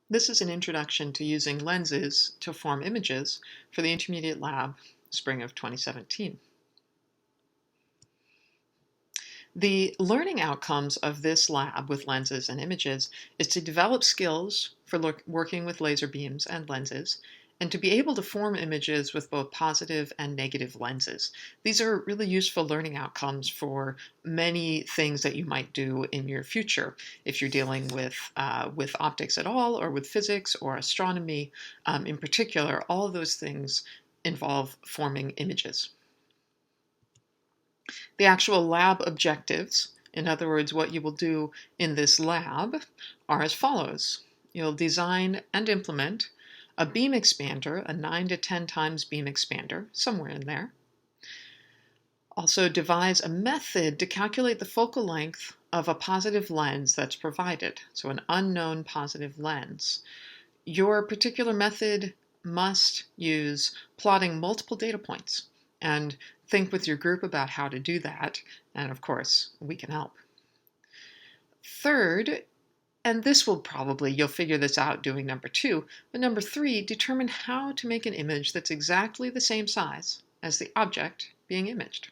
This is an introduction to using lenses to form images for the Intermediate Lab, spring of 2017. The learning outcomes of this lab with lenses and images is to develop skills for working with laser beams and lenses, and to be able to form images with both positive and negative lenses. These are really useful learning outcomes for many things that you might do in your future if you're dealing with optics at all, or with physics or astronomy. In particular, all of those things involve forming images. The actual lab objectives, in other words, what you will do in this lab, are as follows. You'll design and implement a beam expander, a 9 to 10 times beam expander, somewhere in there. Also devise a method to calculate the focal length of a positive lens that's provided, so an unknown positive lens. Your particular method must use plotting multiple data points, and think with your group about how to do that, and of course, we can help. Third, and this will probably, you'll figure this out doing number 2, but number 3, determine how to make an image that's exactly the same size as the object being imaged.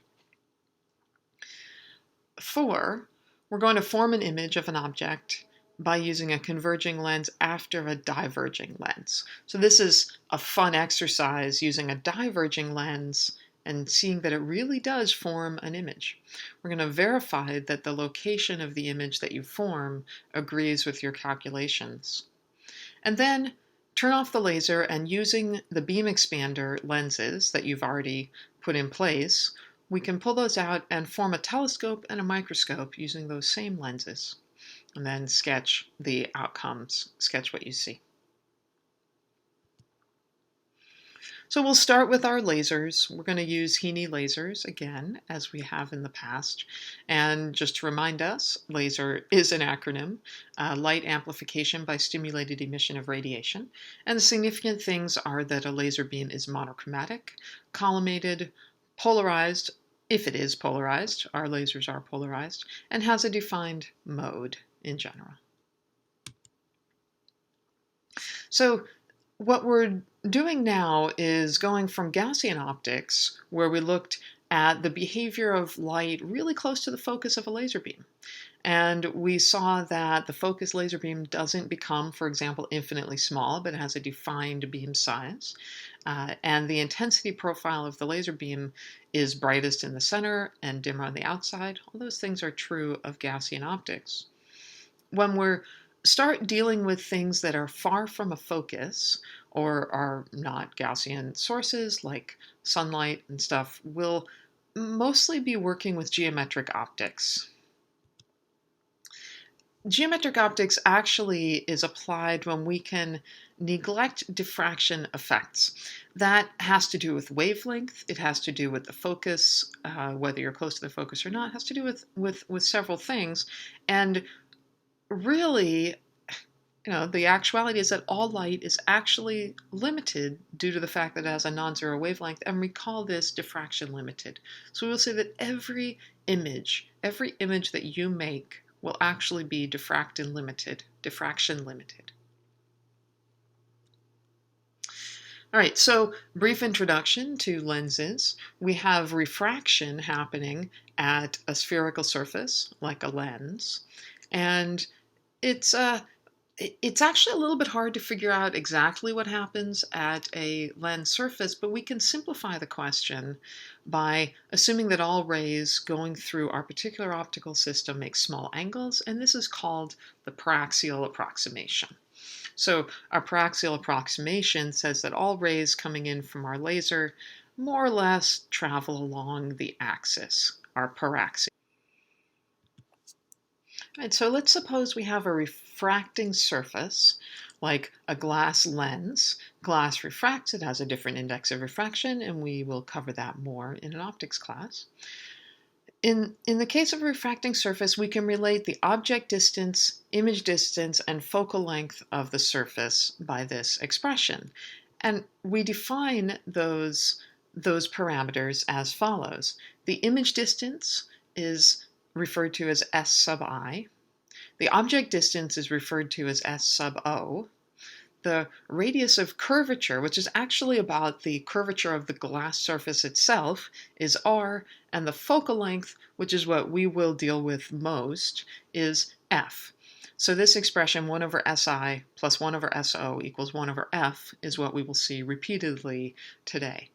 4, we're going to form an image of an object by using a converging lens after a diverging lens. So this is a fun exercise using a diverging lens and seeing that it really does form an image. We're going to verify that the location of the image that you form agrees with your calculations. And then turn off the laser, and using the beam expander lenses that you've already put in place, we can pull those out and form a telescope and a microscope using those same lenses. And then sketch the outcomes, sketch what you see. So we'll start with our lasers. We're going to use Heaney lasers again, as we have in the past. And just to remind us, laser is an acronym, light amplification by stimulated emission of radiation. And the significant things are that a laser beam is monochromatic, collimated, polarized, if it is polarized, our lasers are polarized, and has a defined mode in general. So what we're doing now is going from Gaussian optics, where we looked at the behavior of light really close to the focus of a laser beam. And we saw that the focused laser beam doesn't become, for example, infinitely small, but has a defined beam size. And the intensity profile of the laser beam is brightest in the center and dimmer on the outside. All those things are true of Gaussian optics. When we're start dealing with things that are far from a focus or are not Gaussian sources like sunlight and stuff, we'll mostly be working with geometric optics. Geometric optics actually is applied when we can neglect diffraction effects. That has to do with wavelength, it has to do with the focus, whether you're close to the focus or not, it has to do with several things. And really, the actuality is that all light is actually limited due to the fact that it has a non-zero wavelength, and we call this diffraction limited. So we will say that every image that you make will actually be diffraction limited. All right, so brief introduction to lenses. We have refraction happening at a spherical surface, like a lens, and it's actually a little bit hard to figure out exactly what happens at a lens surface, but we can simplify the question by assuming that all rays going through our particular optical system make small angles, and this is called the paraxial approximation. So our paraxial approximation says that all rays coming in from our laser more or less travel along the axis, our paraxial. Right, so let's suppose we have a refracting surface, like a glass lens. Glass refracts, it has a different index of refraction, and we will cover that more in an optics class. In the case of a refracting surface, we can relate the object distance, image distance, and focal length of the surface by this expression. And we define those parameters as follows. The image distance is referred to as S sub I. The object distance is referred to as S sub O. the radius of curvature, which is actually about the curvature of the glass surface itself, is r, and the focal length, which is what we will deal with most, is f. So this expression, 1 over SI plus 1 over SO equals 1 over F, is what we will see repeatedly today.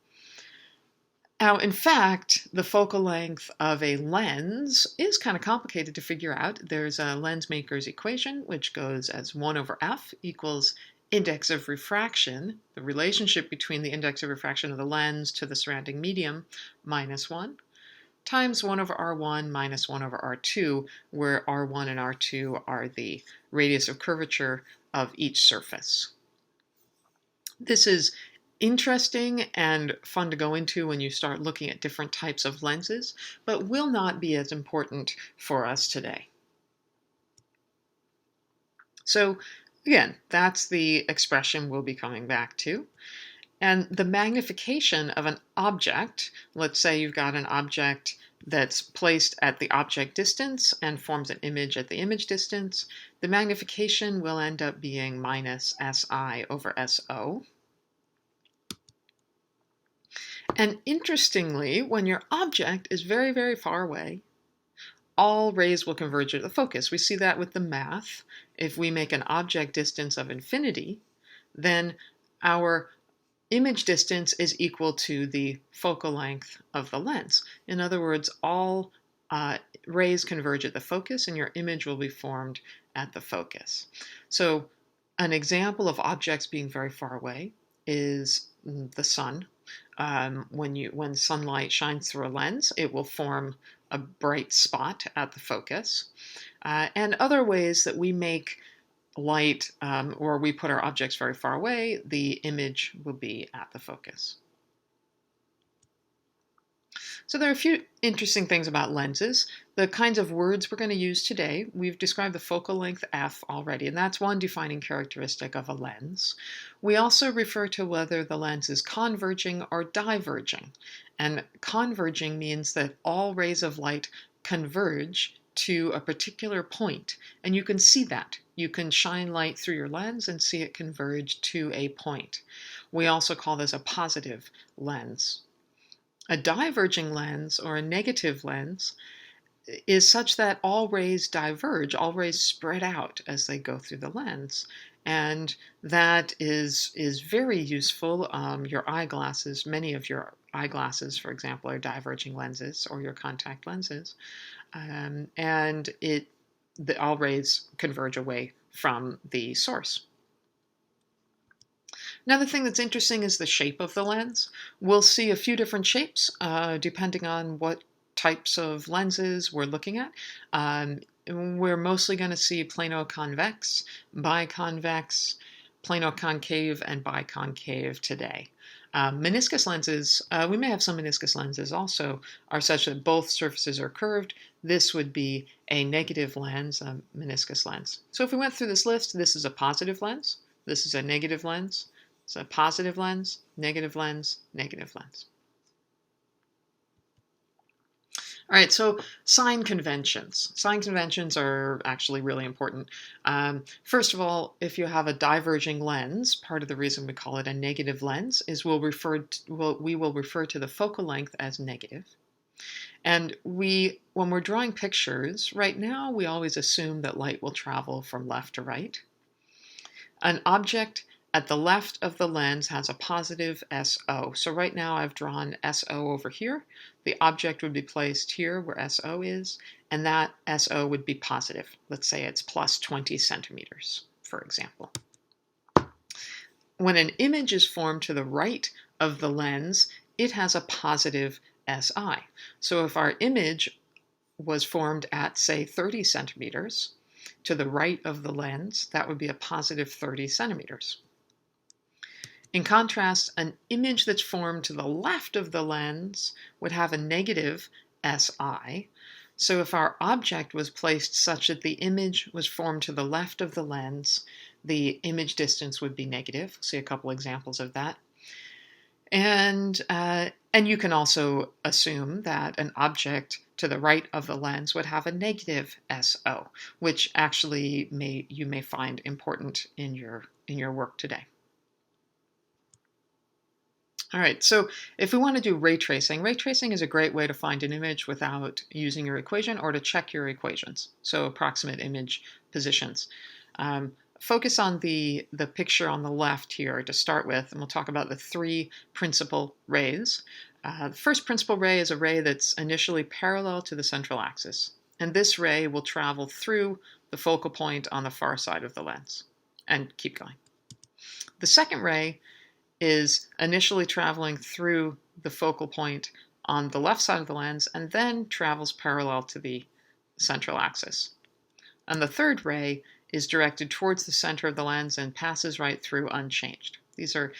Now, in fact, the focal length of a lens is kind of complicated to figure out. There's a lens maker's equation, which goes as 1 over F equals index of refraction, the relationship between the index of refraction of the lens to the surrounding medium, minus 1, times 1 over R1 minus 1 over R2, where R1 and R2 are the radius of curvature of each surface. This is interesting and fun to go into when you start looking at different types of lenses, but will not be as important for us today. So again, that's the expression we'll be coming back to. And the magnification of an object, let's say you've got an object that's placed at the object distance and forms an image at the image distance, the magnification will end up being minus SI over SO. And interestingly, when your object is very, very far away, all rays will converge at the focus. We see that with the math. If we make an object distance of infinity, then our image distance is equal to the focal length of the lens. In other words, all rays converge at the focus and your image will be formed at the focus. So an example of objects being very far away is the sun. When sunlight shines through a lens, it will form a bright spot at the focus. And other ways that we make light or we put our objects very far away, the image will be at the focus. So there are a few interesting things about lenses. The kinds of words we're going to use today, we've described the focal length f already, and that's one defining characteristic of a lens. We also refer to whether the lens is converging or diverging. And converging means that all rays of light converge to a particular point, and you can see that. You can shine light through your lens and see it converge to a point. We also call this a positive lens. A diverging lens, or a negative lens, is such that all rays diverge, all rays spread out as they go through the lens. And that is very useful. Your eyeglasses, many of your eyeglasses, for example, are diverging lenses, or your contact lenses. And all rays converge away from the source. Another thing that's interesting is the shape of the lens. We'll see a few different shapes depending on what types of lenses we're looking at. We're mostly going to see plano-convex, biconvex, plano-concave, and biconcave today. Meniscus lenses, we may have some meniscus lenses also, are such that both surfaces are curved. This would be a negative lens, a meniscus lens. So if we went through this list, this is a positive lens, this is a negative lens, it's a positive lens, negative lens, negative lens. All right, so sign conventions. Sign conventions are actually really important. First of all, if you have a diverging lens, part of the reason we call it a negative lens is we will refer to the focal length as negative. And when we're drawing pictures, right now we always assume that light will travel from left to right. An object at the left of the lens has a positive SO. So right now I've drawn SO over here. The object would be placed here where SO is, and that SO would be positive. Let's say it's plus 20 centimeters, for example. When an image is formed to the right of the lens, it has a positive SI. So if our image was formed at, say, 30 centimeters to the right of the lens, that would be a positive 30 centimeters. In contrast, an image that's formed to the left of the lens would have a negative SI. So if our object was placed such that the image was formed to the left of the lens, the image distance would be negative. We'll see a couple examples of that. And you can also assume that an object to the right of the lens would have a negative SO, which actually you may find important in your work today. All right, so if we want to do ray tracing is a great way to find an image without using your equation or to check your equations, so approximate image positions. Focus on the picture on the left here to start with, and we'll talk about the three principal rays. The first principal ray is a ray that's initially parallel to the central axis, and this ray will travel through the focal point on the far side of the lens, and keep going. The second ray is initially traveling through the focal point on the left side of the lens and then travels parallel to the central axis. And the third ray is directed towards the center of the lens and passes right through unchanged. These are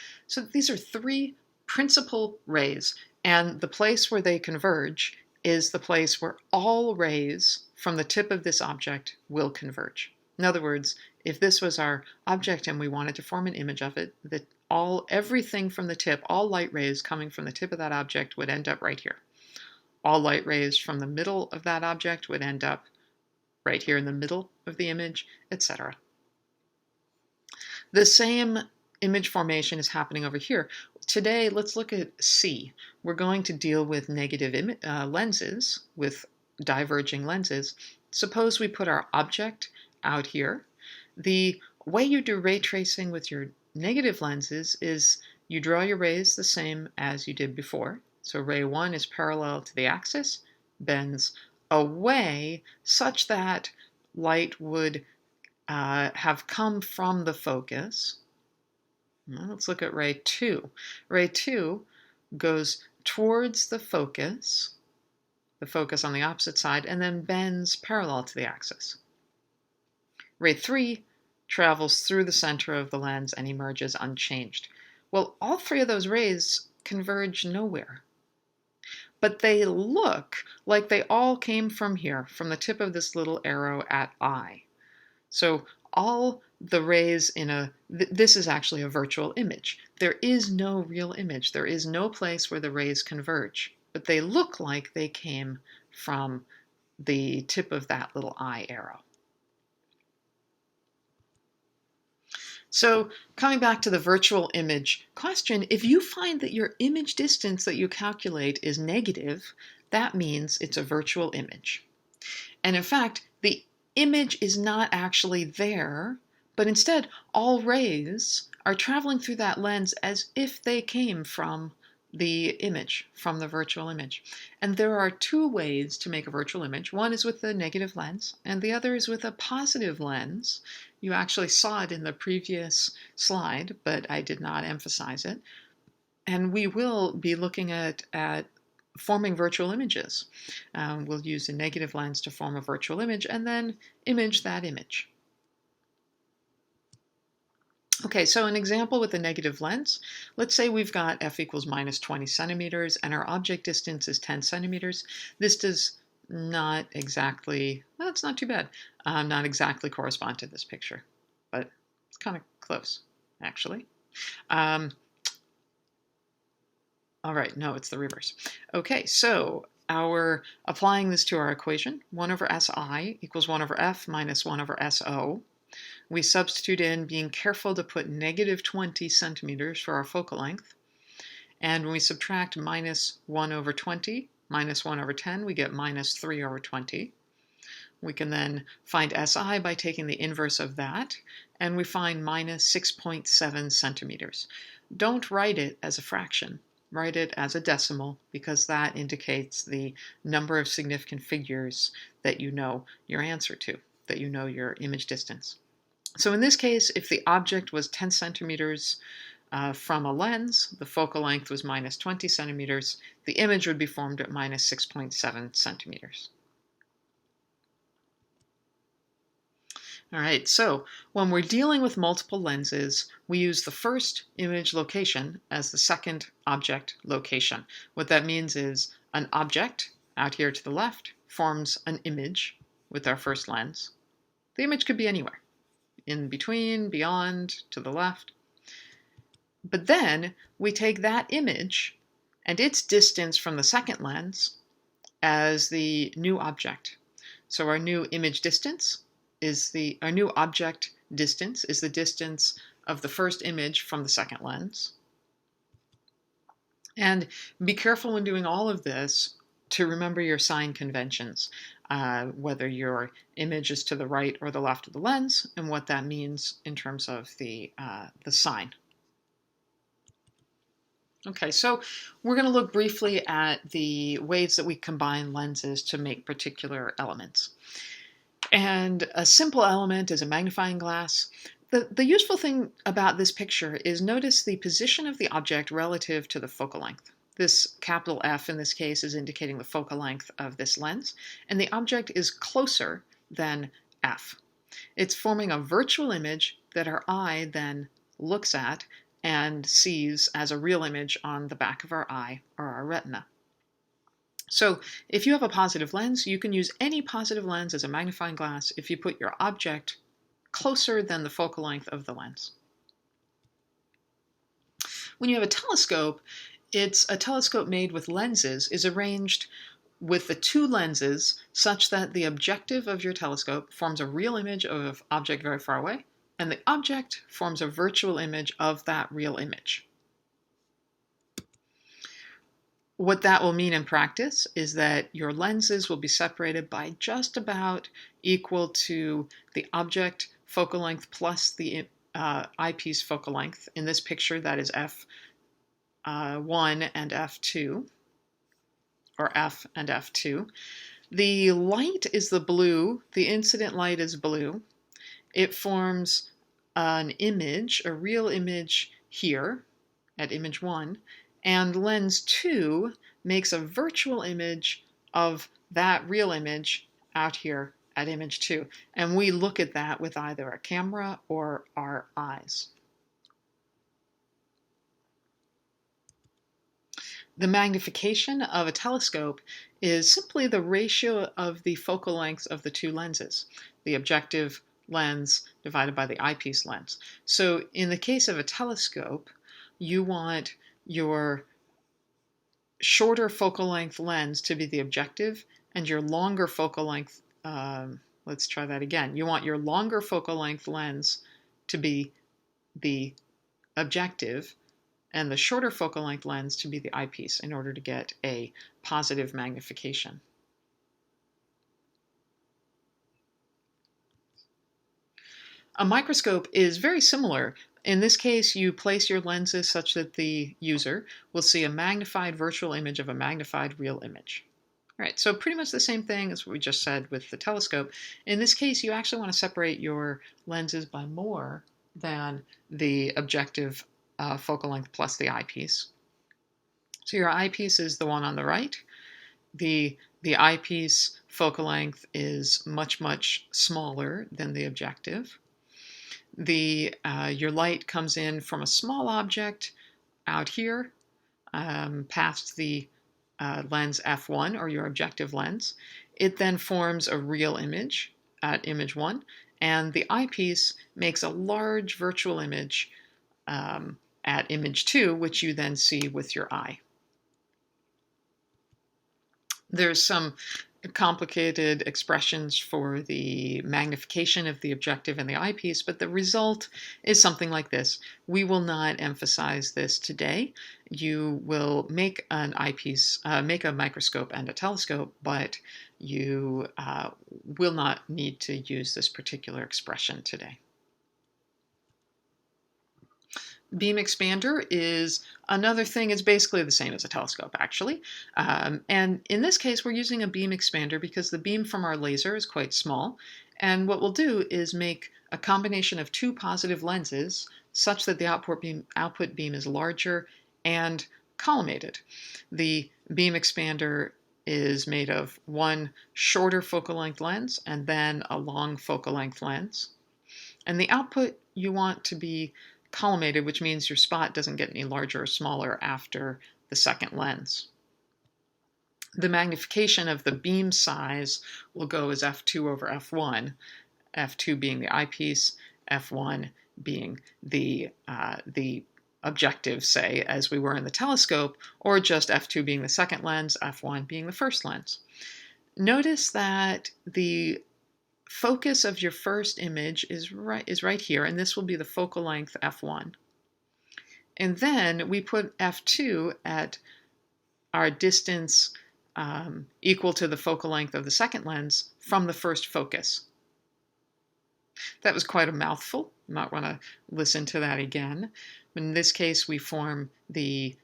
three principal rays, and the place where they converge is the place where all rays from the tip of this object will converge. In other words, if this was our object and we wanted to form an image of it, everything from the tip, all light rays coming from the tip of that object would end up right here. All light rays from the middle of that object would end up right here in the middle of the image, etc. The same image formation is happening over here. Today, let's look at C. We're going to deal with negative lenses, with diverging lenses. Suppose we put our object out here. The way you do ray tracing with your negative lenses is you draw your rays the same as you did before. So ray 1 is parallel to the axis, bends away such that light would have come from the focus. Well, let's look at ray 2. Ray 2 goes towards the focus on the opposite side, and then bends parallel to the axis. Ray 3 travels through the center of the lens and emerges unchanged. Well, all three of those rays converge nowhere. But they look like they all came from here, from the tip of this little arrow at I. So all the rays this is actually a virtual image. There is no real image. There is no place where the rays converge. But they look like they came from the tip of that little I arrow. So coming back to the virtual image question, if you find that your image distance that you calculate is negative, that means it's a virtual image. And in fact, the image is not actually there, but instead all rays are traveling through that lens as if they came from the image, from the virtual image. And there are two ways to make a virtual image. One is with the negative lens, and the other is with a positive lens. You actually saw it in the previous slide, but I did not emphasize it. And we will be looking at forming virtual images. We'll use a negative lens to form a virtual image and then image that image. Okay, so an example with a negative lens. Let's say we've got f equals minus 20 centimeters and our object distance is 10 centimeters. This does not exactly, well, it's not too bad, not exactly correspond to this picture, but it's kind of close, actually. All right, no, it's the reverse. Okay, so applying this to our equation, 1 over SI equals 1 over F minus 1 over SO. We substitute in being careful to put negative 20 centimeters for our focal length. And when we subtract minus 1 over 20, minus 1 over 10, we get minus 3 over 20. We can then find SI by taking the inverse of that, and we find minus 6.7 centimeters. Don't write it as a fraction. Write it as a decimal, because that indicates the number of significant figures that you know your answer to, that you know your image distance. So in this case, if the object was 10 centimeters from a lens, the focal length was minus 20 centimeters, the image would be formed at minus 6.7 centimeters. All right, so when we're dealing with multiple lenses, we use the first image location as the second object location. What that means is an object, out here to the left, forms an image with our first lens. The image could be anywhere, in between, beyond, to the left. But then we take that image and its distance from the second lens, as the new object. So our new image distance is our new object distance is the distance of the first image from the second lens. And be careful when doing all of this to remember your sign conventions, whether your image is to the right or the left of the lens, and what that means in terms of the sign. Okay, so we're going to look briefly at the ways that we combine lenses to make particular elements. And a simple element is a magnifying glass. The useful thing about this picture is notice the position of the object relative to the focal length. This capital F in this case is indicating the focal length of this lens, and the object is closer than F. It's forming a virtual image that our eye then looks at and sees as a real image on the back of our eye or our retina. So if you have a positive lens, you can use any positive lens as a magnifying glass if you put your object closer than the focal length of the lens. When you have a telescope, it's a telescope made with lenses is arranged with the two lenses such that the objective of your telescope forms a real image of an object very far away, and the object forms a virtual image of that real image. What that will mean in practice is that your lenses will be separated by just about equal to the object focal length plus the eyepiece focal length. In this picture, that is F1 and F2, or F and F2. The light is the blue, the incident light is blue. It forms an image, a real image here at image 1, and lens 2 makes a virtual image of that real image out here at image 2. And we look at that with either a camera or our eyes. The magnification of a telescope is simply the ratio of the focal lengths of the two lenses, the objective lens divided by the eyepiece lens. So in the case of a telescope, you want your shorter focal length lens to be the objective and your longer focal length, let's try that again. You want your longer focal length lens to be the objective and the shorter focal length lens to be the eyepiece in order to get a positive magnification. A microscope is very similar. In this case, you place your lenses such that the user will see a magnified virtual image of a magnified real image. All right, so pretty much the same thing as what we just said with the telescope. In this case, you actually want to separate your lenses by more than the objective focal length plus the eyepiece. So your eyepiece is the one on the right. The eyepiece focal length is much, much smaller than the objective. Your light comes in from a small object out here, past the lens f1 or your objective lens. It then forms a real image at image 1, and the eyepiece makes a large virtual image at image 2, which you then see with your eye. There's some complicated expressions for the magnification of the objective and the eyepiece, but the result is something like this. We will not emphasize this today. You will make an eyepiece, make a microscope and a telescope, but you will not need to use this particular expression today. Beam expander is another thing. It's basically the same as a telescope, actually. And in this case, we're using a beam expander because the beam from our laser is quite small. And what we'll do is make a combination of two positive lenses such that the output beam is larger and collimated. The beam expander is made of one shorter focal length lens and then a long focal length lens. And the output you want to be collimated, which means your spot doesn't get any larger or smaller after the second lens. The magnification of the beam size will go as f2 over f1, f2 being the eyepiece, f1 being the objective, say, as we were in the telescope, or just f2 being the second lens, f1 being the first lens. Notice that the focus of your first image is right here, and this will be the focal length f1. And then we put f2 at our distance equal to the focal length of the second lens from the first focus. That was quite a mouthful. You might want to listen to that again. In this case, we form the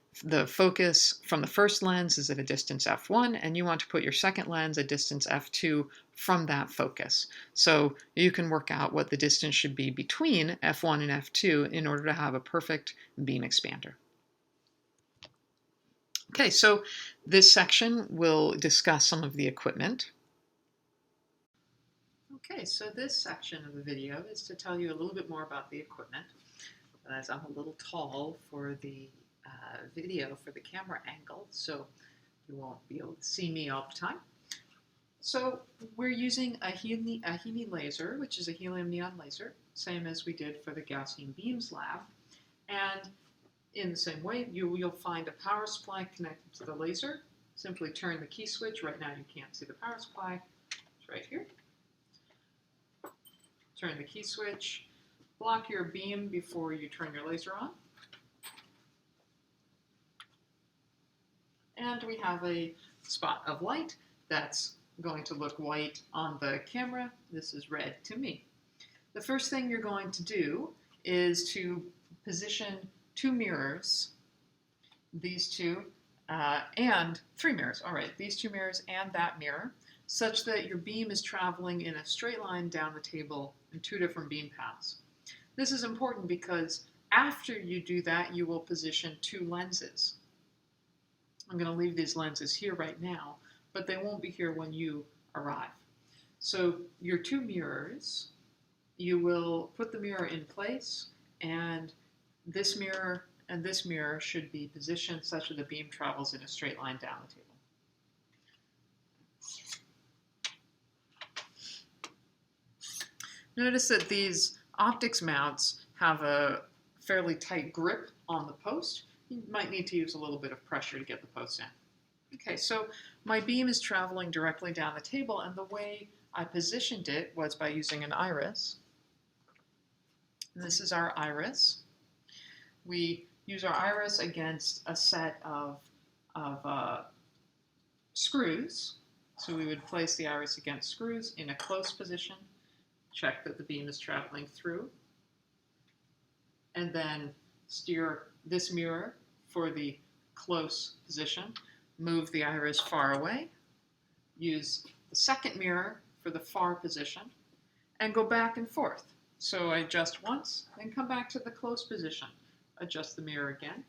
focus from the first lens is at a distance f1, and you want to put your second lens at distance f2 from that focus. So you can work out what the distance should be between f1 and f2 in order to have a perfect beam expander. Okay, so this section will discuss some of the equipment. Okay, so this section of the video is to tell you a little bit more about the equipment, as I'm a little tall for the video for the camera angle, so you won't be able to see me all the time. So we're using a Hemi laser, which is a helium neon laser, same as we did for the Gaussian beams lab. And in the same way, you'll find a power supply connected to the laser. Simply turn the key switch. Right now you can't see the power supply. It's right here. Turn the key switch. Block your beam before you turn your laser on. And we have a spot of light that's going to look white on the camera. This is red to me. The first thing you're going to do is to position two mirrors, these two, and three mirrors. All right, these two mirrors and that mirror, such that your beam is traveling in a straight line down the table in two different beam paths. This is important because after you do that, you will position two lenses. I'm going to leave these lenses here right now, but they won't be here when you arrive. So your two mirrors, you will put the mirror in place, and this mirror and this mirror should be positioned such that the beam travels in a straight line down the table. Notice that these optics mounts have a fairly tight grip on the post. You might need to use a little bit of pressure to get the post in. Okay, so my beam is traveling directly down the table, and the way I positioned it was by using an iris. And this is our iris. We use our iris against a set of screws. So we would place the iris against screws in a close position, check that the beam is traveling through, and then steer this mirror for the close position, move the iris far away, use the second mirror for the far position, and go back and forth. So I adjust once, then come back to the close position, adjust the mirror again,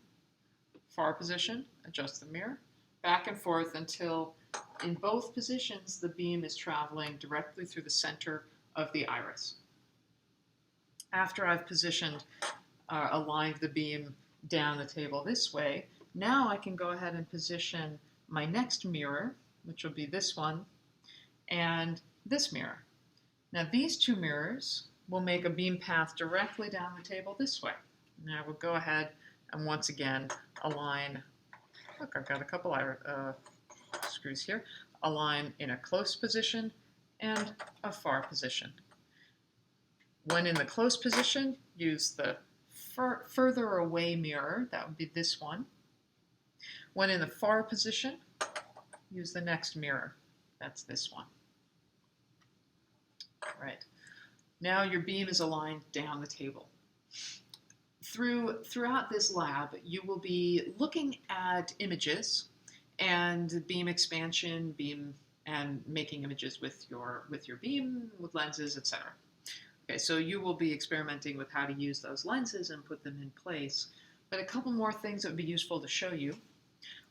far position, adjust the mirror, back and forth until in both positions the beam is traveling directly through the center of the iris. After I've positioned, aligned the beam down the table this way, now I can go ahead and position my next mirror, which will be this one, and this mirror. Now these two mirrors will make a beam path directly down the table this way. Now we'll go ahead and once again align, look, I've got a couple screws here, align in a close position and a far position. When in the close position, use the further away mirror, that would be this one. When in the far position, use the next mirror, that's this one. All right, now your beam is aligned down the table. Throughout this lab, you will be looking at images and beam expansion, and making images with your beam, with lenses, etc. Okay, so you will be experimenting with how to use those lenses and put them in place. But a couple more things that would be useful to show you.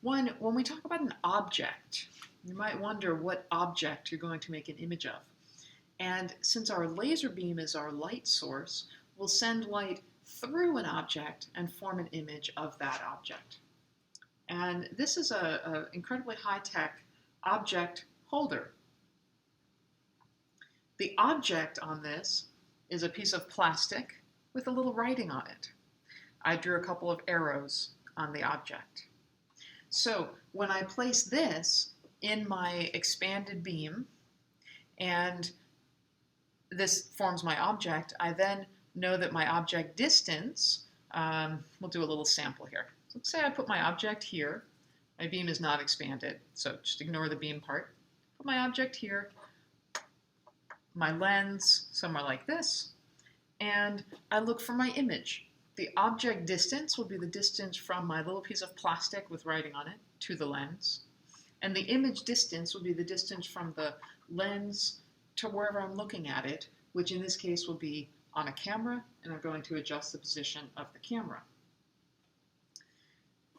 One, when we talk about an object, you might wonder what object you're going to make an image of. And since our laser beam is our light source, we'll send light through an object and form an image of that object. And this is an incredibly high-tech object holder. The object on this is a piece of plastic with a little writing on it. I drew a couple of arrows on the object. So when I place this in my expanded beam, and this forms my object, I then know that my object distance, we'll do a little sample here. So let's say I put my object here. My beam is not expanded, so just ignore the beam part. Put my object here, my lens somewhere like this, and I look for my image. The object distance will be the distance from my little piece of plastic with writing on it to the lens. And the image distance will be the distance from the lens to wherever I'm looking at it, which in this case will be on a camera, and I'm going to adjust the position of the camera.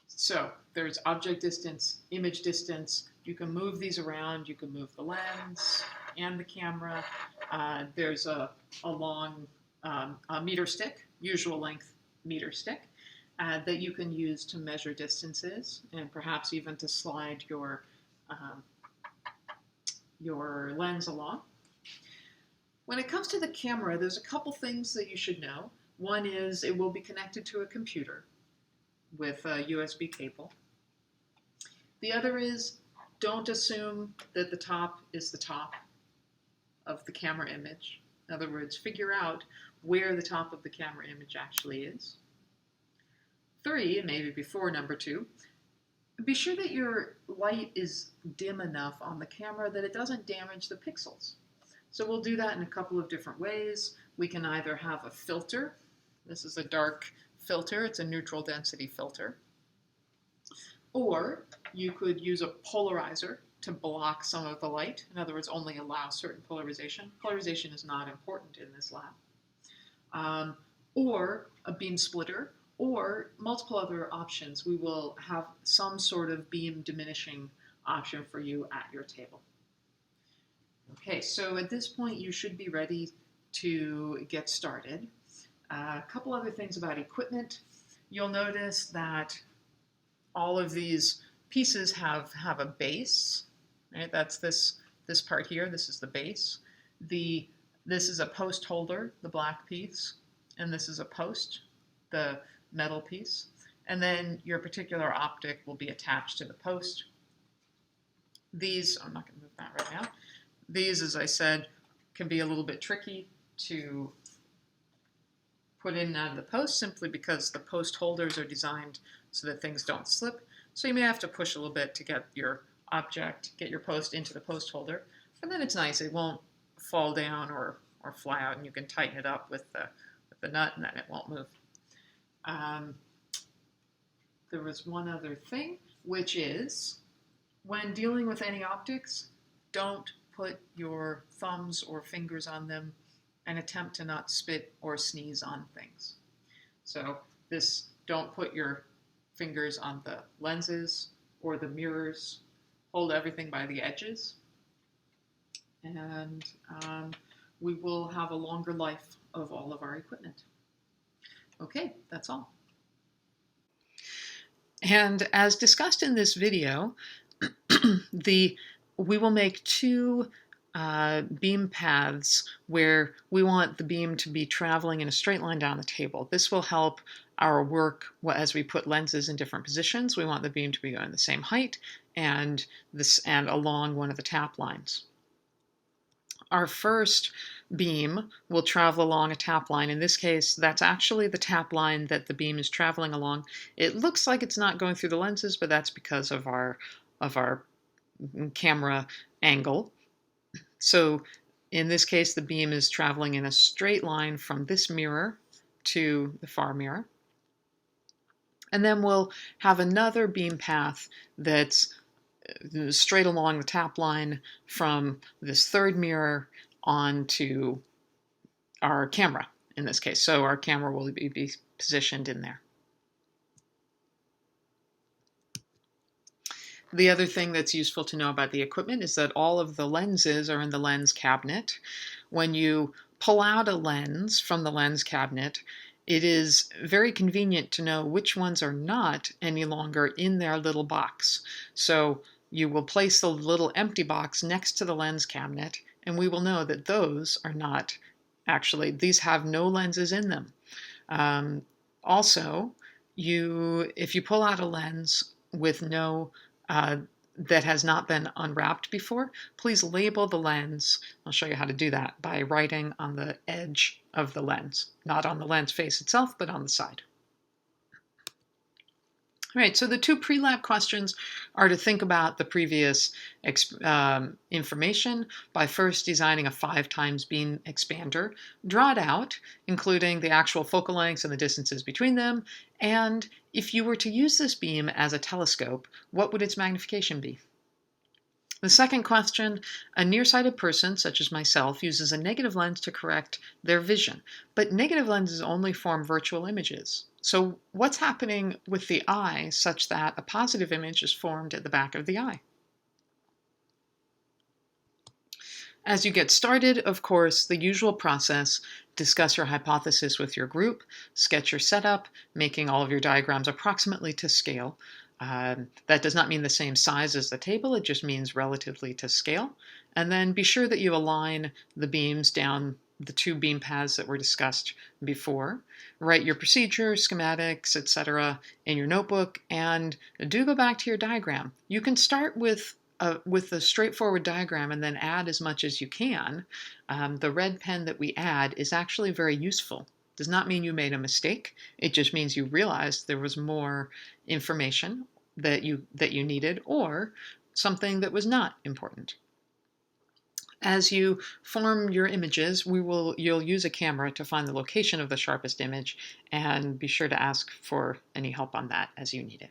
So there's object distance, image distance. You can move these around. You can move the lens and the camera. There's a long a meter stick, usual length meter stick, that you can use to measure distances and perhaps even to slide your lens along. When it comes to the camera, there's a couple things that you should know. One is it will be connected to a computer with a USB cable. The other is don't assume that the top is the top of the camera image. In other words, figure out where the top of the camera image actually is. 3, and maybe before number 2, be sure that your light is dim enough on the camera that it doesn't damage the pixels. So we'll do that in a couple of different ways. We can either have a filter. This is a dark filter. It's a neutral density filter. Or you could use a polarizer to block some of the light. In other words, only allow certain polarization. Polarization is not important in this lab. Or a beam splitter, or multiple other options. We will have some sort of beam diminishing option for you at your table. Okay, so at this point you should be ready to get started. A couple other things about equipment. You'll notice that all of these pieces have a base, right? That's this part here. This is the base. This is a post holder, the black piece, and this is a post, the metal piece. And then your particular optic will be attached to the post. These, I'm not going to move that right now. These, as I said, can be a little bit tricky to put in and out of the post simply because the post holders are designed so that things don't slip. So you may have to push a little bit to get your object, get your post into the post holder. And then it's nice, it won't fall down or fly out, and you can tighten it up with the nut and then it won't move. There was one other thing, which is when dealing with any optics, don't put your thumbs or fingers on them and attempt to not spit or sneeze on things. So don't put your fingers on the lenses or the mirrors. Hold everything by the edges. And we will have a longer life of all of our equipment. Okay, that's all. And as discussed in this video, we will make 2 beam paths where we want the beam to be traveling in a straight line down the table. This will help our work as we put lenses in different positions. We want the beam to be going the same height and along one of the tap lines. Our first beam will travel along a tap line. In this case, that's actually the tap line that the beam is traveling along. It looks like it's not going through the lenses, but that's because of our camera angle. So in this case, the beam is traveling in a straight line from this mirror to the far mirror. And then we'll have another beam path that's straight along the tap line from this third mirror onto our camera in this case. So our camera will be positioned in there. The other thing that's useful to know about the equipment is that all of the lenses are in the lens cabinet. When you pull out a lens from the lens cabinet, it is very convenient to know which ones are not any longer in their little box. So you will place the little empty box next to the lens cabinet, and we will know that those are not actually, these have no lenses in them. Also, if you pull out a lens with that has not been unwrapped before, please label the lens. I'll show you how to do that by writing on the edge of the lens, not on the lens face itself, but on the side. All right, so the two pre-lab questions are to think about the previous information by first designing a 5 times beam expander, draw it out, including the actual focal lengths and the distances between them, and if you were to use this beam as a telescope, what would its magnification be? The second question, a nearsighted person, such as myself, uses a negative lens to correct their vision, but negative lenses only form virtual images. So what's happening with the eye such that a positive image is formed at the back of the eye? As you get started, of course, the usual process, discuss your hypothesis with your group, sketch your setup, making all of your diagrams approximately to scale. That does not mean the same size as the table, it just means relatively to scale. And then be sure that you align the beams down the 2 beam paths that were discussed before. Write your procedure, schematics, etc. in your notebook, and do go back to your diagram. You can start with a straightforward diagram and then add as much as you can. The red pen that we add is actually very useful. Does not mean you made a mistake. It just means you realized there was more information that you needed, or something that was not important. As you form your images, you'll use a camera to find the location of the sharpest image, and be sure to ask for any help on that as you need it.